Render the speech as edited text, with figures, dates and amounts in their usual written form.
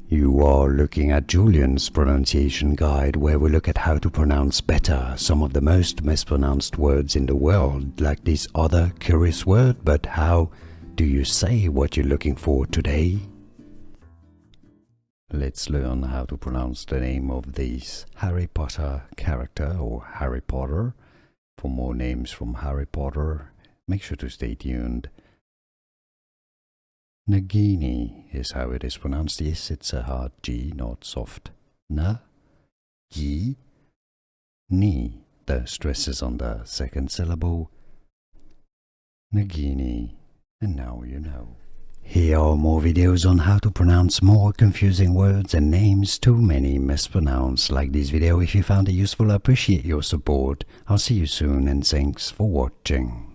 You are looking at Julian's pronunciation guide, where we look at how to pronounce better some of the most mispronounced words in the world, like this other curious word. But how do you say what you're looking for today? Let's learn how to pronounce the name of this Harry Potter character, or Harry Potter. For more names from Harry Potter, make sure to stay tuned. Nagini is how it is pronounced. Yes, it's a hard G, not soft. Na, Gi, Ni. The stress is on the second syllable. Nagini. And now you know. Here are more videos on how to pronounce more confusing words and names too many mispronounced. Like this video if you found it useful. I appreciate your support. I'll see you soon and thanks for watching.